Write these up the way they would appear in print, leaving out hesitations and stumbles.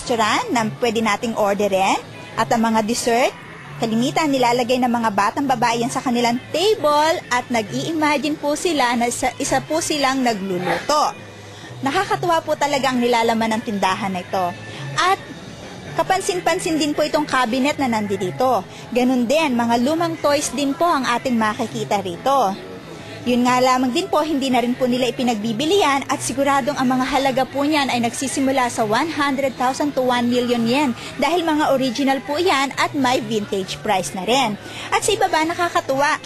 restaurant na pwede nating orderin. At ang mga dessert, kalimitan nilalagay ng mga batang babae yan sa kanilang table at nag-i-imagine po sila na isa po silang nagluluto. Nakakatuwa po talaga ang nilalaman ng tindahan na ito. At kapansin-pansin din po itong cabinet na nandito. Ganun din, mga lumang toys din po ang ating makikita rito. Yun nga lamang din po, hindi na rin po nila ipinagbibili yan at siguradong ang mga halaga po niyan ay nagsisimula sa 100,000 to 1 million yen dahil mga original po yan at may vintage price na rin. At sa ibaba nakakatuwa,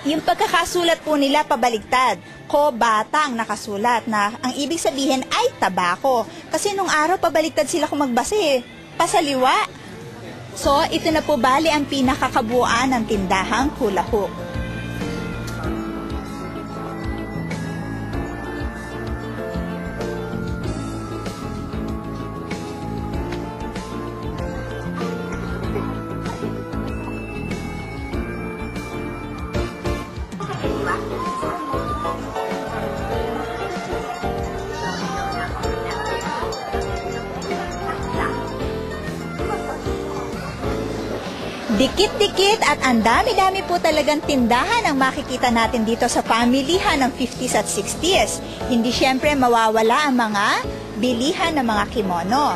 yung pagkakasulat po nila pabaligtad, ko-bata ang nakasulat na ang ibig sabihin ay tabako. Kasi nung araw pabaligtad sila kung magbasa pasaliwa. So ito na po bali ang pinakakabuuan ng tindahang hula hoop. Dikit-dikit at ang dami-dami po talagang tindahan ang makikita natin dito sa pamilihan ng 50s at 60s. Hindi syempre mawawala ang mga bilihan ng mga kimono.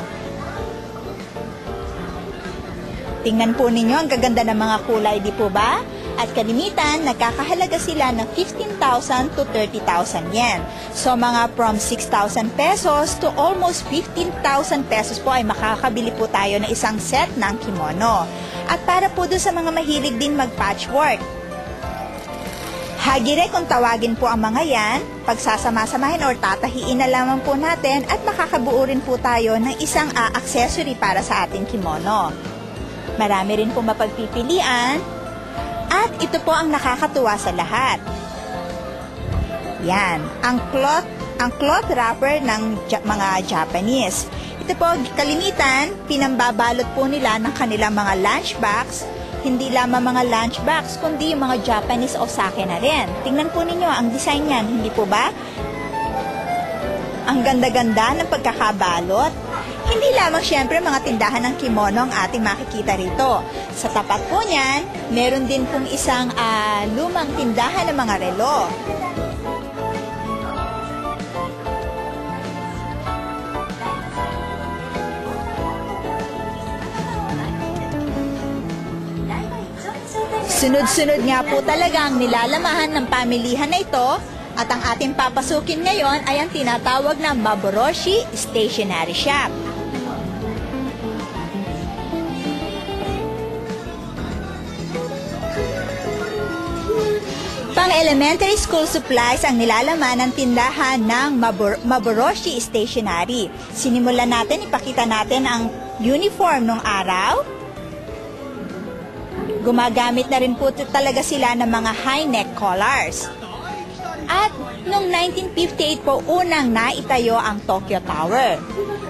Tingnan po ninyo ang gaganda ng mga kulay, di po ba? At kalimitan, nagkakahalaga sila ng 15,000 to 30,000 yen. So mga from 6,000 pesos to almost 15,000 pesos po ay makakabili po tayo ng isang set ng kimono. At para po doon sa mga mahilig din mag-patchwork, hagire kung tawagin po ang mga yan, pagsasama-samahin or tatahiin na lamang po natin at makakabuo rin po tayo ng isang accessory para sa ating kimono. Marami rin po mapagpipilian at ito po ang nakakatuwa sa lahat. Yan, ang cloth wrapper ng mga Japanese. Ito po, kalimitan, pinambabalot po nila ng kanilang mga lunchbox. Hindi lamang mga lunchbox, kundi yung mga Japanese osake na rin. Tingnan po ninyo ang design niyan, hindi po ba? Ang ganda-ganda ng pagkakabalot. Hindi lamang syempre mga tindahan ng kimono ang ating makikita rito. Sa tapat po niyan, meron din pong isang lumang tindahan ng mga relo. Sunod-sunod nga po talaga ang nilalamahan ng pamilihan na ito at ang ating papasukin ngayon ay ang tinatawag na Maboroshi Stationery Shop. Pang-elementary school supplies ang nilalaman ng tindahan ng Maboroshi Stationery. Sinimulan natin, ipakita natin ang uniform nung araw. Gumagamit na rin po talaga sila ng mga high neck collars. At noong 1958 po unang naitayo ang Tokyo Tower.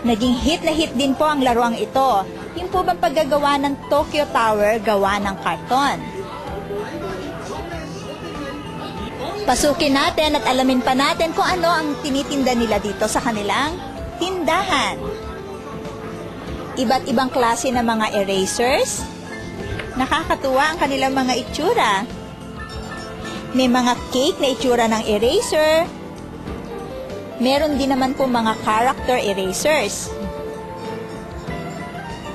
Naging hit na hit din po ang laruang ito. Yung po bang paggagawa ng Tokyo Tower gawa ng karton. Pasukin natin at alamin pa natin kung ano ang tinitinda nila dito sa kanilang tindahan. Iba't ibang klase ng mga erasers. Nakakatuwa ang kanilang mga itsura. May mga cake na itsura ng eraser. Meron din naman po mga character erasers.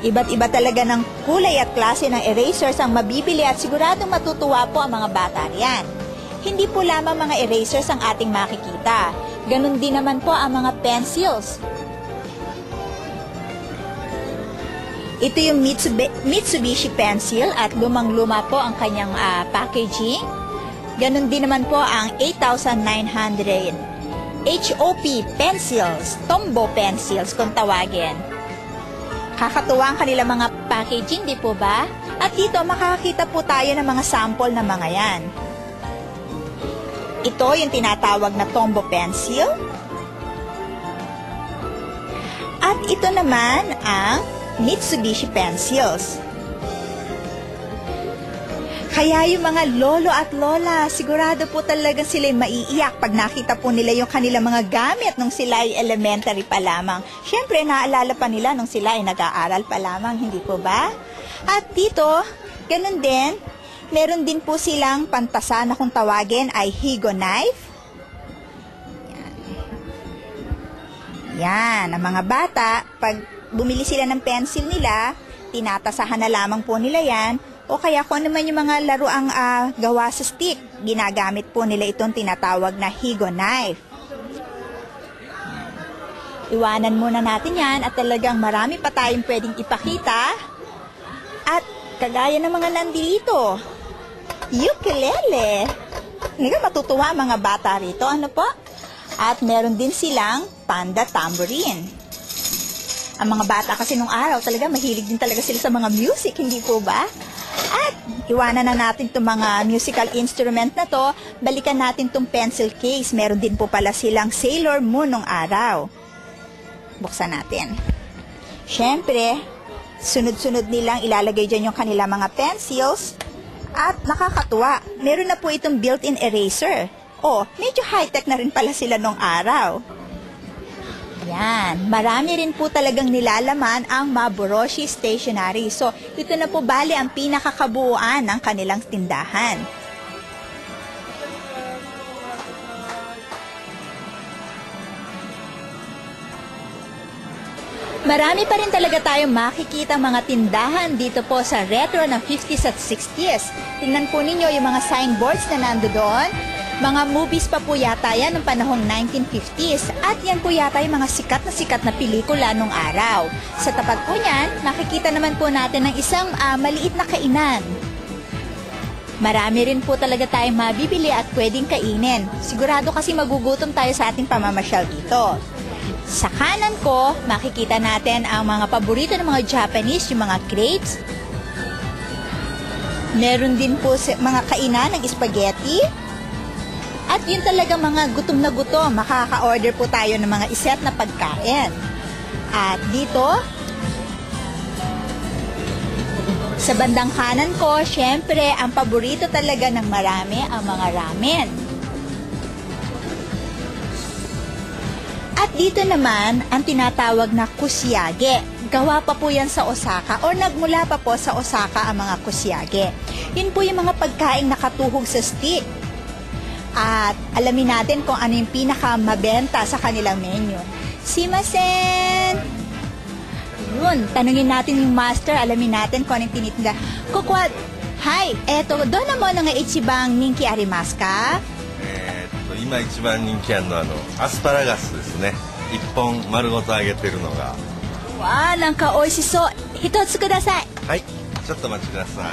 Iba't iba talaga ng kulay at klase ng erasers ang mabibili at siguradong matutuwa po ang mga bata riyan. Hindi po lamang mga erasers ang ating makikita. Ganon din naman po ang mga pencils. Ito yung Mitsubishi pencil at lumang-luma po ang kanyang packaging. Ganon din naman po ang 8,900 HOP pencils, Tombow pencils kung tawagin. Kakatuwa ang kanilang mga packaging, di po ba? At dito makakita po tayo ng mga sample ng mga yan. Ito yung tinatawag na Tombow pencil. At ito naman ang Mitsubishi pencils. Kaya yung mga lolo at lola, sigurado po talaga sila'y maiiyak pag nakita po nila yung kanilang mga gamit nung sila ay elementary pa lamang. Siyempre, naaalala pa nila nung sila ay nag-aaral pa lamang, hindi po ba? At dito, ganun din, meron din po silang pantasa na kung tawagin ay higo knife. Yan, ang mga bata, pag bumili sila ng pencil nila, tinatasahan na lamang po nila yan. O kaya kung naman yung mga laruang gawa sa stick, ginagamit po nila itong tinatawag na higo knife. Iwanan muna natin yan at talagang marami pa tayong pwedeng ipakita. At kagaya ng mga nandito, ukulele. Hindi ka matutuwa mga bata rito, ano po? At meron din silang panda tambourine. Ang mga bata kasi nung araw talaga mahilig din talaga sila sa mga music, hindi po ba? At iwanan na natin itong mga musical instrument na to, balikan natin itong pencil case. Meron din po pala silang Sailor Moon nung araw. Buksan natin. Siyempre, sunod-sunod nilang ilalagay dyan yung kanila mga pencils. At nakakatuwa, meron na po itong built-in eraser. Oh, medyo high-tech na rin pala sila nung araw. Yan, marami rin po talagang nilalaman ang Maboroshi Stationery. So, ito na po bali ang pinakakabuuan ng kanilang tindahan. Marami pa rin talaga tayong makikita mga tindahan dito po sa retro ng 50s at 60s. Tingnan po ninyo yung mga signboards na nandoon. Mga movies pa po yata yan ng panahong 1950s at yan po yata yung mga sikat na pelikula nung araw. Sa tapat po niyan, makikita naman po natin ng isang maliit na kainan. Marami rin po talaga tayong mabibili at pwedeng kainin. Sigurado kasi magugutom tayo sa ating pamamasyal dito. Sa kanan ko, makikita natin ang mga paborito ng mga Japanese, yung mga crepes. Meron din po mga kainan ng spaghetti. At yun talaga mga gutom na gutom, makaka-order po tayo ng mga iset na pagkain. At dito, sa bandang kanan ko, syempre, ang paborito talaga ng marami, ang mga ramen. At dito naman, ang tinatawag na kusyage. Gawa pa po yan sa Osaka o nagmula pa po sa Osaka ang mga kusyage. Yun po yung mga pagkain nakatuhog sa stick. At alamin natin kung ano yung pinakamabenta sa kanilang menu. Simasen! Yun, tanungin natin yung master, alamin natin kung ano yung tinitinda. Kukwat, hi, eto, doon naman nga ichibang ninki arimasu ka? 今一番人気あるのはアスパラガスですね。一本丸ごと揚げてるのが。わー、なんか美味しそう。一つください。はい、ちょっとお待ちください。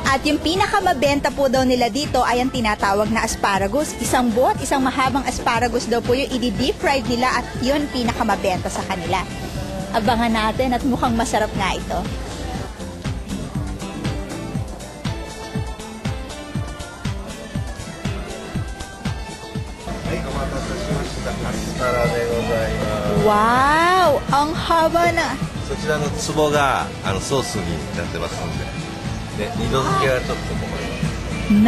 At yung pinakamabenta po daw nila dito ay ang tinatawag na asparagus. Isang buot, isang mahabang asparagus daw po yung i-deep fried nila at yun pinakamabenta sa kanila. Abangan natin at mukhang masarap nga ito. Wow! Ang haba na! そちらの壺がソースになってますんで、で二度漬けはちょっと困ります。